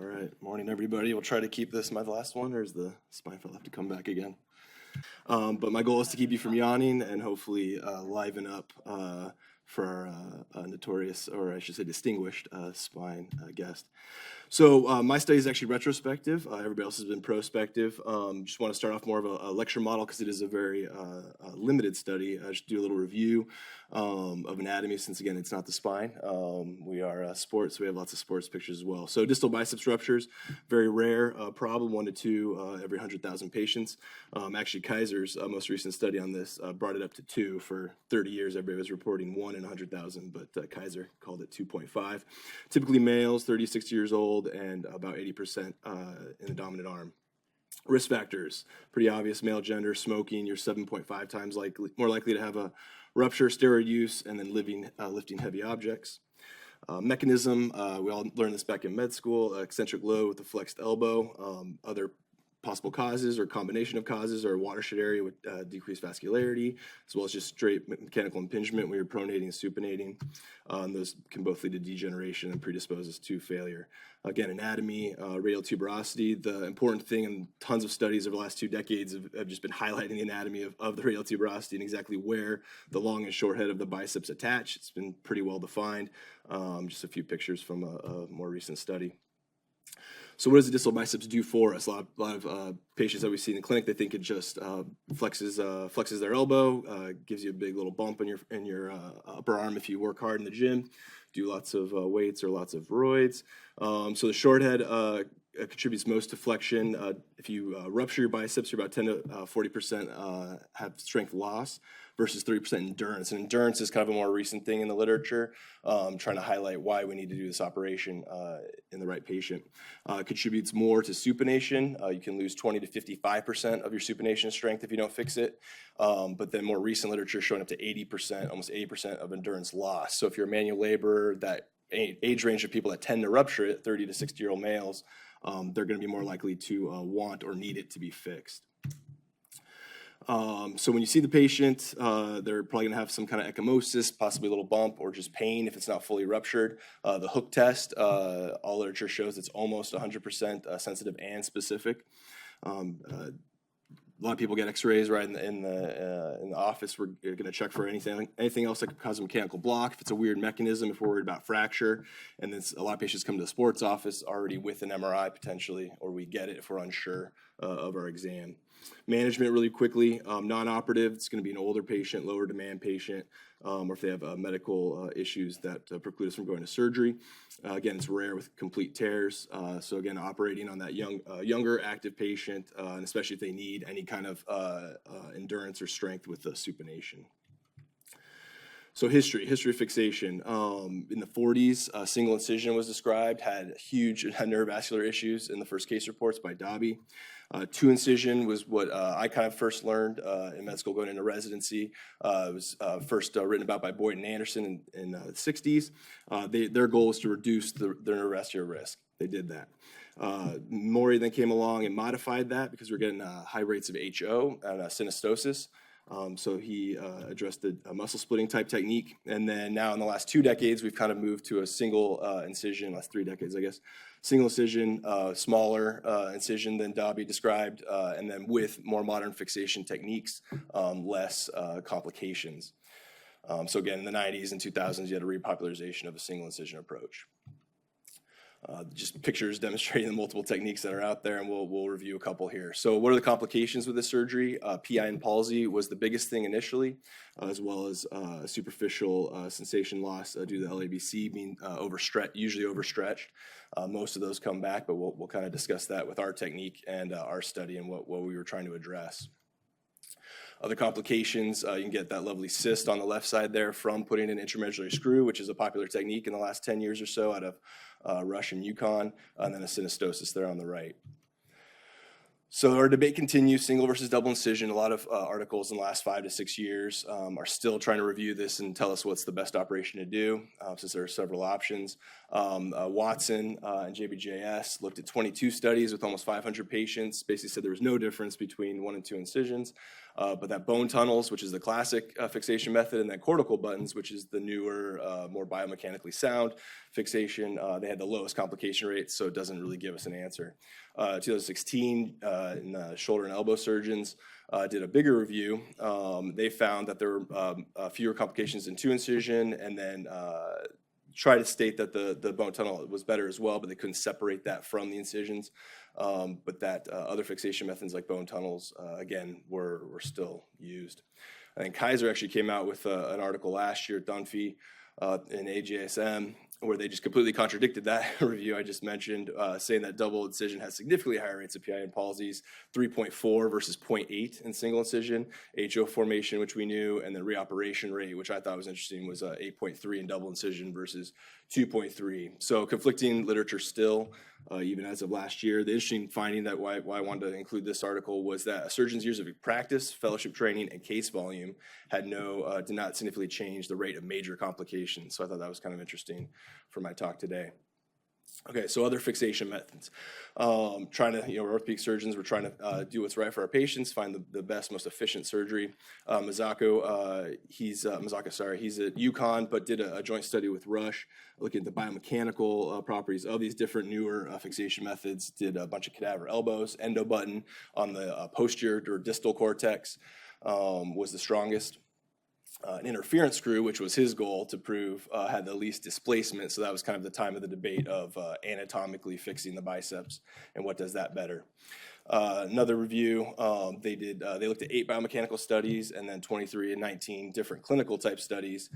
All right, morning everybody. We'll try to keep this my last one, or is the spine fell have to come back again? But my goal is to keep you from yawning and hopefully liven up for our notorious, or I should say distinguished spine guest. So my study is actually retrospective. Everybody else has been prospective. Just want to start off more of a lecture model because it is a very limited study. I just do a little review of anatomy since, again, it's not the spine. We are sports, so we have lots of sports pictures as well. So distal biceps ruptures, very rare problem, 1 to 2 every 100,000 patients. Actually, Kaiser's most recent study on this brought it up to 2. For 30 years, everybody was reporting 1 in 100,000, but Kaiser called it 2.5. Typically males, 30, 60 years old, and about 80% in the dominant arm. Risk factors, pretty obvious: male gender, smoking. You're 7.5 times more likely to have a rupture, steroid use, and then lifting heavy objects. Mechanism, we all learned this back in med school: eccentric load with a flexed elbow. Other possible causes or combination of causes are watershed area with decreased vascularity, as well as just straight mechanical impingement when you're pronating and supinating. Those can both lead to degeneration and predisposes to failure. Again, anatomy, radial tuberosity. The important thing, and tons of studies over the last 2 decades have just been highlighting the anatomy of the radial tuberosity and exactly where the long and short head of the biceps attach. It's been pretty well defined. Just a few pictures from a more recent study. So what does the distal biceps do for us? A lot of patients that we see in the clinic, they think it just flexes their elbow, gives you a big little bump in your upper arm if you work hard in the gym, do lots of weights or lots of roids. So the short head contributes most to flexion. If you rupture your biceps, you're about 10 to 40% have strength loss versus 30% endurance. And endurance is kind of a more recent thing in the literature, trying to highlight why we need to do this operation in the right patient. Contributes more to supination. You can lose 20 to 55% of your supination strength if you don't fix it. But then more recent literature showing up to 80%, almost 80% of endurance loss. So if you're a manual laborer, that age range of people that tend to rupture it, 30 to 60-year-old males, they're going to be more likely to want or need it to be fixed. So when you see the patient, they're probably going to have some kind of ecchymosis, possibly a little bump, or just pain if it's not fully ruptured. The Hook test, all literature shows it's almost 100% sensitive and specific. A lot of people get X-rays right in the office. We're going to check for anything else that could cause a mechanical block. If it's a weird mechanism, if we're worried about fracture, and then a lot of patients come to the sports office already with an MRI potentially, or we get it if we're unsure of our exam. Management really quickly, non-operative, it's going to be an older patient, lower demand patient, or if they have medical issues that preclude us from going to surgery. Again, it's rare with complete tears. So again, operating on that younger active patient, and especially if they need any kind of endurance or strength with the supination. So history of fixation. In the 40s, single incision was described, had huge neurovascular issues in the first case reports by Dobby. 2 incision was what I kind of first learned in med school going into residency. It was first written about by Boyd and Anderson in the 60s. Their goal was to reduce their neurovascular risk. They did that. Mori then came along and modified that because we're getting high rates of HO and synostosis. So he addressed the muscle splitting type technique. And then now in the last 2 decades, we've kind of moved to a single incision, last 3 decades, I guess. Single incision, smaller incision than Dobby described, and then with more modern fixation techniques, less complications. So again, in the 90s and 2000s, you had a repopularization of a single incision approach. Just pictures demonstrating the multiple techniques that are out there, and we'll review a couple here. So what are the complications with this surgery? PI and palsy was the biggest thing initially, as well as superficial sensation loss due to the LABC being usually overstretched. Most of those come back, but we'll kind of discuss that with our technique and our study and what we were trying to address. Other complications, you can get that lovely cyst on the left side there from putting an intramedullary screw, which is a popular technique in the last 10 years or so out of Rush and Yukon, and then a synostosis there on the right. So our debate continues, single versus double incision. A lot of articles in the last 5 to 6 years are still trying to review this and tell us what's the best operation to do, since there are several options. Watson and JBJS looked at 22 studies with almost 500 patients, basically said there was no difference between 1 and 2 incisions. But that bone tunnels, which is the classic fixation method, and then cortical buttons, which is the newer, more biomechanically sound fixation, they had the lowest complication rates, so it doesn't really give us an answer. 2016, in the shoulder and elbow surgeons did a bigger review. They found that there were fewer complications in 2-incision, and then try to state that the bone tunnel was better as well, but they couldn't separate that from the incisions. But that other fixation methods like bone tunnels, again, were still used. I think Kaiser actually came out with an article last year at Dunphy in AJSM, where they just completely contradicted that review I just mentioned, saying that double incision has significantly higher rates of PIN palsies, 3.4 versus 0.8 in single incision, HO formation, which we knew, and the reoperation rate, which I thought was interesting, was 8.3 in double incision versus 2.3. So conflicting literature still, even as of last year. The interesting finding that why I wanted to include this article was that a surgeon's years of practice, fellowship training, and case volume had did not significantly change the rate of major complications. So I thought that was kind of interesting for my talk today. Okay, so other fixation methods. Trying to, we're orthopedic surgeons, we're trying to do what's right for our patients, find the best, most efficient surgery. Mazzacco, he's at UConn, but did a joint study with Rush, looking at the biomechanical properties of these different newer fixation methods, did a bunch of cadaver elbows, endo button on the posterior or distal cortex was the strongest. An interference screw, which was his goal to prove, had the least displacement. So that was kind of the time of the debate of anatomically fixing the biceps and what does that better. Another review, they looked at 8 biomechanical studies and then 23 and 19 different clinical type studies.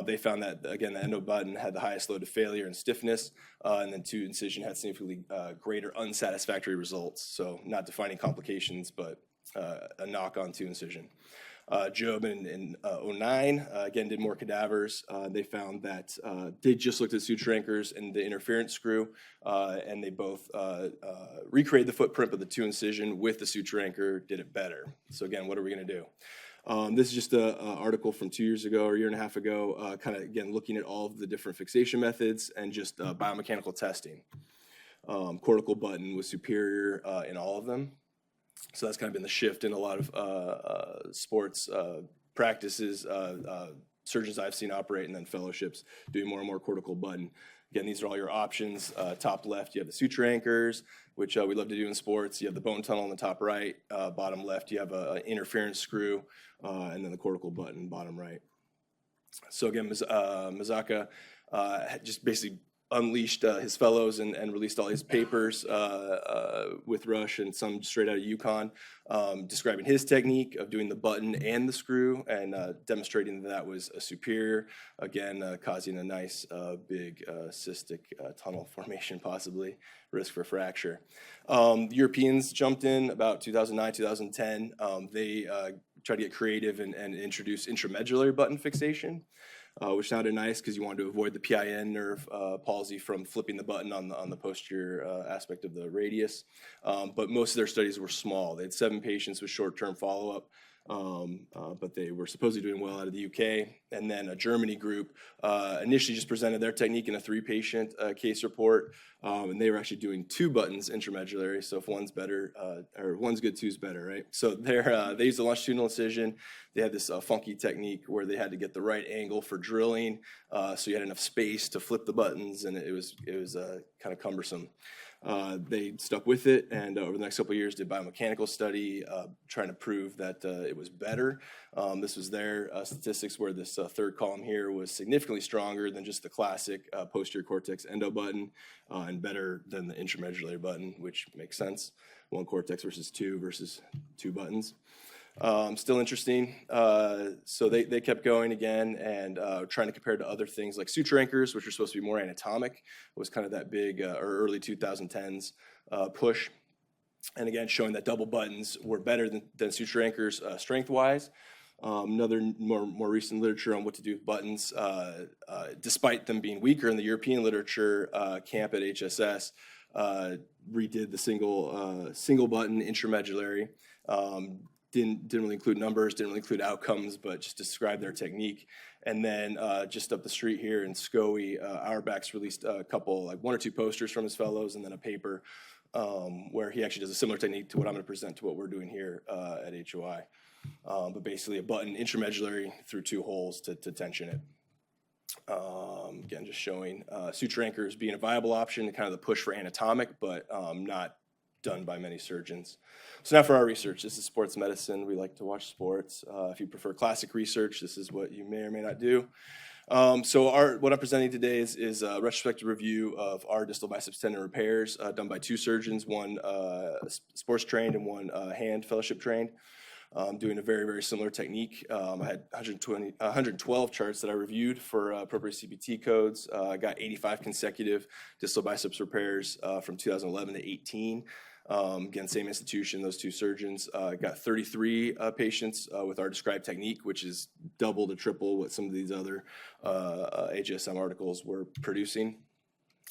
They found that, again, the endo button had the highest load of failure and stiffness, and then 2-incision had significantly greater unsatisfactory results. So not defining complications, but a knock on 2-incision. Job in 09, again, did more cadavers. They found that they just looked at suture anchors and the interference screw, and they both recreated the footprint of the 2-incision with the suture anchor, did it better. So again, what are we going to do? This is just an article from 2 years ago or a year and a half ago, kind of, again, looking at all of the different fixation methods and just biomechanical testing. Cortical button was superior in all of them. So that's kind of been the shift in a lot of sports practices, surgeons I've seen operate, and then fellowships doing more and more cortical button. Again, these are all your options. Top left, you have the suture anchors, which we love to do in sports. You have the bone tunnel on the top right. Bottom left, you have an interference screw, and then the cortical button, bottom right. So again, Mazzacca just basically unleashed his fellows and released all his papers with Rush and some straight out of UConn, describing his technique of doing the button and the screw and demonstrating that was superior, again, causing a nice big cystic tunnel formation, possibly, risk for fracture. The Europeans jumped in about 2009, 2010. They tried to get creative and introduce intramedullary button fixation, which sounded nice because you wanted to avoid the PIN nerve palsy from flipping the button on the posterior aspect of the radius. But most of their studies were small. They had 7 patients with short-term follow-up, but they were supposedly doing well out of the UK. And then a Germany group initially just presented their technique in a 3-patient case report, and they were actually doing 2 buttons intramedullary. So if one's better, or one's good, two's better, right? So they used a longitudinal incision. They had this funky technique where they had to get the right angle for drilling, so you had enough space to flip the buttons, and it was kind of cumbersome. They stuck with it, and over the next couple of years did biomechanical study, trying to prove that it was better. This was their statistics, where this third column here was significantly stronger than just the classic posterior cortex endo button, and better than the intramedullary button, which makes sense. 1 cortex versus 2 buttons. Still interesting. So they kept going again and trying to compare to other things like suture anchors, which are supposed to be more anatomic, was kind of that big or early 2010s push. And again, showing that double buttons were better than suture anchors strength-wise. Another more recent literature on what to do with buttons, despite them being weaker in the European literature, camp at HSS redid the single button intramedullary. Didn't really include numbers, didn't really include outcomes, but just describe their technique. And then just up the street here in SCOE, Auerbach's released a couple, like 1 or 2 posters from his fellows, and then a paper where he actually does a similar technique to what I'm going to present to what we're doing here at HOI. but basically a button intramedullary through 2 holes to tension it. Again, just showing suture anchors being a viable option, kind of the push for anatomic, but not done by many surgeons. So now for our research. This is sports medicine. We like to watch sports. If you prefer classic research, this is what you may or may not do. So what I'm presenting today is a retrospective review of our distal biceps tendon repairs done by 2 surgeons, one sports trained and one hand fellowship trained. Doing a very, very similar technique. I had 112 charts that I reviewed for appropriate CPT codes. I got 85 consecutive distal biceps repairs from 2011 to 18. Again, same institution, those 2 surgeons. Got 33 patients with our described technique, which is double to triple what some of these other AJSM articles were producing,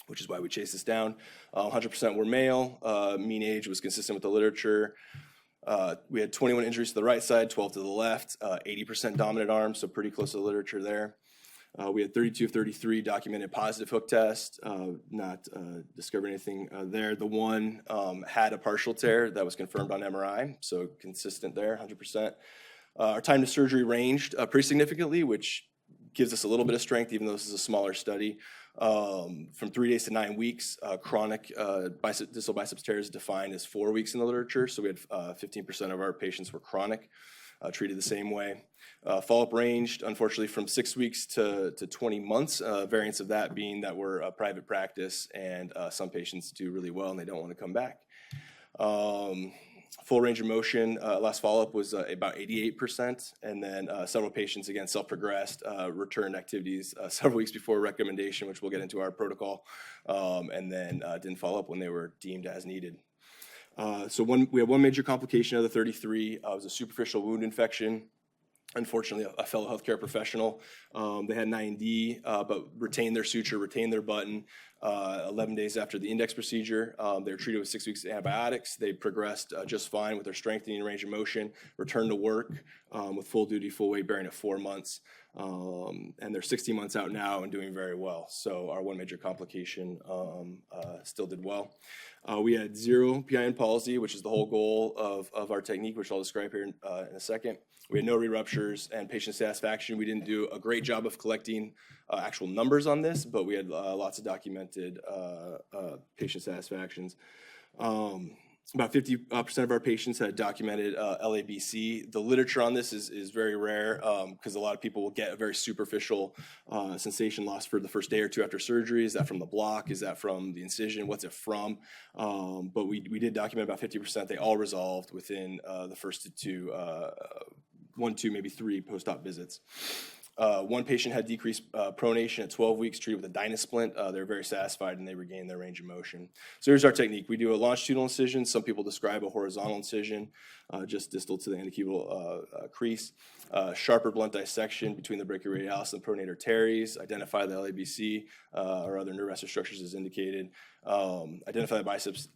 which is why we chased this down. 100% were male. Mean age was consistent with the literature. We had 21 injuries to the right side, 12 to the left, 80% dominant arm, so pretty close to the literature there. We had 32 of 33 documented positive hook test, not discovered anything there. The one had a partial tear that was confirmed on MRI, so consistent there, 100%. Our time to surgery ranged pretty significantly, which gives us a little bit of strength, even though this is a smaller study. From 3 days to 9 weeks, chronic distal biceps tears is defined as 4 weeks in the literature, so we had 15% of our patients were chronic, treated the same way. Follow-up ranged, unfortunately, from 6 weeks to 20 months, variants of that being that we're a private practice and some patients do really well and they don't want to come back. Full range of motion, last follow-up was about 88%, and then several patients, again, self-progressed, returned activities several weeks before recommendation, which we'll get into our protocol, and then didn't follow up when they were deemed as needed. So we had one major complication of the 33, was a superficial wound infection. Unfortunately, a fellow healthcare professional. They had an IND, but retained their suture, retained their button. 11 days after the index procedure, they were treated with 6 weeks of antibiotics. They progressed just fine with their strengthening and range of motion, returned to work with full duty, full weight bearing at 4 months. And they're 16 months out now and doing very well. So our one major complication still did well. We had 0 PIN palsy, which is the whole goal of our technique, which I'll describe here in a second. We had no re-ruptures and patient satisfaction. We didn't do a great job of collecting actual numbers on this, but we had lots of documented patient satisfactions. About 50% of our patients had documented LABC. The literature on this is very rare because a lot of people will get a very superficial sensation loss for the first day or 2 after surgery. Is that from the block? Is that from the incision? What's it from? But we did document about 50%. They all resolved within the first 1, 2, maybe 3 post-op visits. One patient had decreased pronation at 12 weeks, treated with a dynasplint. They're very satisfied and they regained their range of motion. So here's our technique. We do a longitudinal incision. Some people describe a horizontal incision, just distal to the antecubital crease. Sharper blunt dissection between the brachioradialis and the pronator teres. Identify the LABC or other neurovascular structures as indicated. Identify the biceps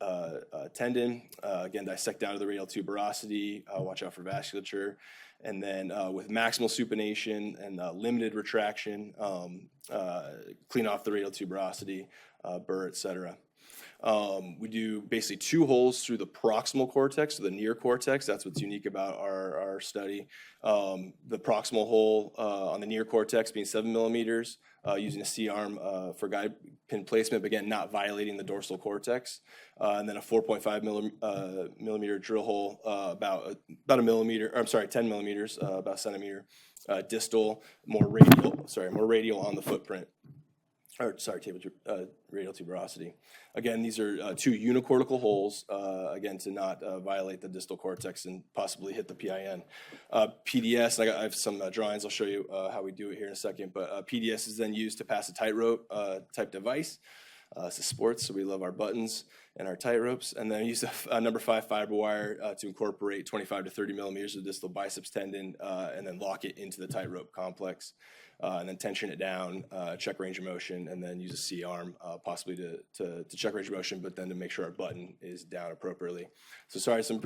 tendon. Again, dissect down to the radial tuberosity. Watch out for vasculature. And then with maximal supination and limited retraction, clean off the radial tuberosity, burr, etc. We do basically 2 holes through the proximal cortex, so the near cortex. That's what's unique about our study. The proximal hole on the near cortex being 7 millimeters, using a C-arm for guide pin placement, but again, not violating the dorsal cortex. And then a 4.5 millimeter drill hole, about a millimeter, or I'm sorry, 10 millimeters, about a centimeter, distal, more radial on the footprint. Radial tuberosity. Again, these are 2 unicortical holes, again, to not violate the distal cortex and possibly hit the PIN. PDS, I have some drawings, I'll show you how we do it here in a second, but PDS is then used to pass a tightrope type device. It's a sports, so we love our buttons and our tight ropes. And then I use a number 5 fiber wire to incorporate 25 to 30 millimeters of distal biceps tendon and then lock it into the tightrope complex. And then tension it down, check range of motion, and then use a C-arm possibly to check range of motion, but then to make sure our button is down appropriately. So sorry, some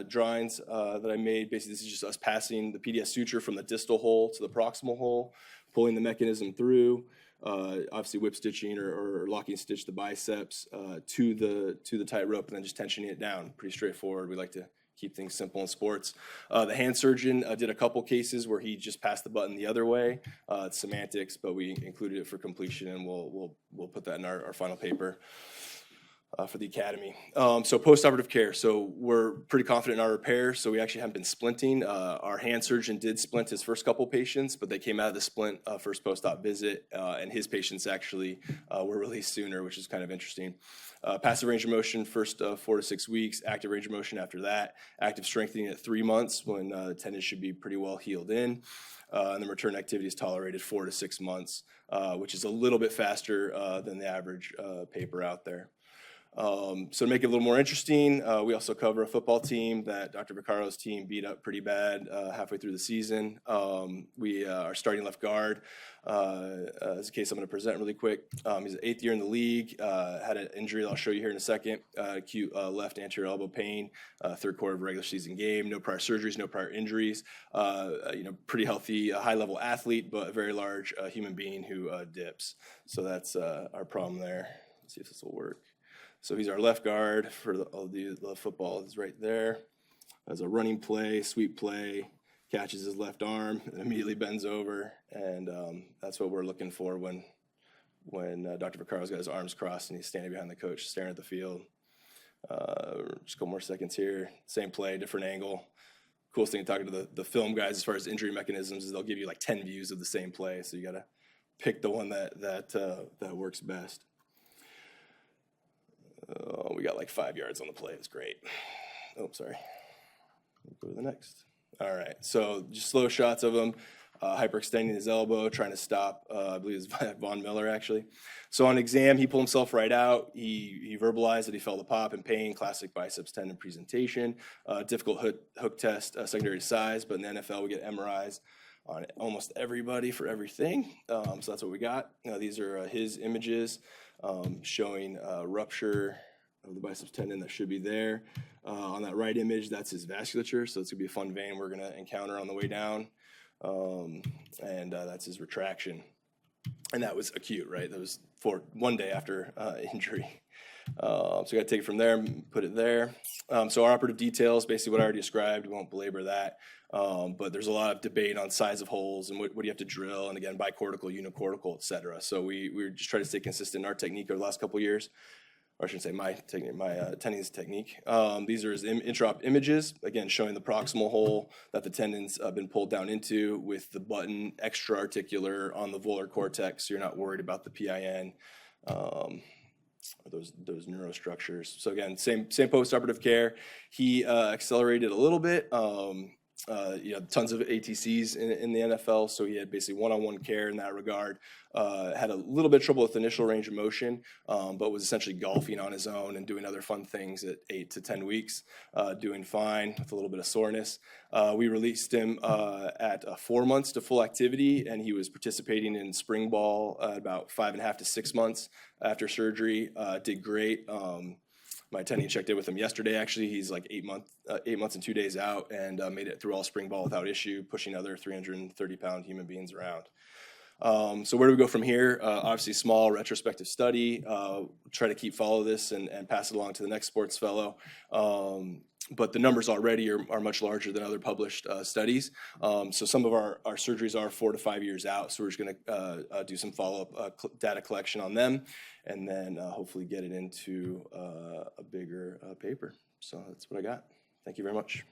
drawings that I made. Basically, this is just us passing the PDS suture from the distal hole to the proximal hole, pulling the mechanism through, obviously whip stitching or locking stitch the biceps to the tightrope, and then just tensioning it down. Pretty straightforward. We like to keep things simple in sports. The hand surgeon did a couple cases where he just passed the button the other way. It's semantics, but we included it for completion, and we'll put that in our final paper for the academy. So postoperative care. So we're pretty confident in our repair. So we actually haven't been splinting. Our hand surgeon did splint his first couple patients, but they came out of the splint first post-op visit, and his patients actually were released sooner, which is kind of interesting. Passive range of motion first 4 to 6 weeks, active range of motion after that, active strengthening at 3 months when the tendon should be pretty well healed in. And then return activity is tolerated 4 to 6 months, which is a little bit faster than the average paper out there. So to make it a little more interesting, we also cover a football team that Dr. Vaccaro's team beat up pretty bad halfway through the season. We are starting left guard. As a case I'm going to present really quick. He's an 8th year in the league, had an injury that I'll show you here in a second, acute left anterior elbow pain, 3rd quarter of a regular season game, no prior surgeries, no prior injuries, pretty healthy, high level athlete, but a very large human being who dips. So that's our problem there. Let's see if this will work. So he's our left guard for the football is right there. As a running play, sweep play, catches his left arm, and immediately bends over, and that's what we're looking for when Dr. Vaccaro's got his arms crossed and he's standing behind the coach, staring at the field. Just a couple more seconds here. Same play, different angle. Coolest thing talking to the film guys as far as injury mechanisms is they'll give you like 10 views of the same play, so you got to pick the one that works best. We got like 5 yards on the play. It's great. Oh, sorry. We'll go to the next. All right. So just slow shots of him hyperextending his elbow, trying to stop. I believe it's Von Miller, actually. So on exam, he pulled himself right out. He verbalized that he felt a pop and pain, classic biceps tendon presentation. Difficult hook test, secondary to size, but in the NFL, we get MRIs on almost everybody for everything. So that's what we got. These are his images showing rupture of the biceps tendon that should be there. On that right image, that's his vasculature, so it's going to be a fun vein we're going to encounter on the way down. And that's his retraction. And that was acute, right? That was for 1 day after injury. So we got to take it from there and put it there. So our operative details, basically what I already described, we won't belabor that. But there's a lot of debate on size of holes and what do you have to drill, and again, bicortical, unicortical, et cetera. So we just try to stay consistent in our technique over the last couple of years. Or I shouldn't say my technique, my attending's technique. These are his intra-op images, again, showing the proximal hole that the tendon's been pulled down into with the button extra-articular on the volar cortex, so you're not worried about the PIN. Or those neurostructures. So again, same post-operative care. He accelerated a little bit. Tons of ATCs in the NFL, so he had basically one-on-one care in that regard. Had a little bit of trouble with initial range of motion, but was essentially golfing on his own and doing other fun things at 8 to 10 weeks, doing fine with a little bit of soreness. We released him at 4 months to full activity, and he was participating in spring ball about 5.5 to 6 months after surgery. Did great. My attending checked in with him yesterday, actually. He's like 8 months and 2 days out, and made it through all spring ball without issue, pushing other 330-pound human beings around. So where do we go from here? Obviously, small retrospective study. Try to follow this and pass it along to the next sports fellow. But the numbers already are much larger than other published studies. So some of our surgeries are 4 to 5 years out. So we're just going to do some follow-up data collection on them, and then hopefully get it into a bigger paper. So that's what I got. Thank you very much.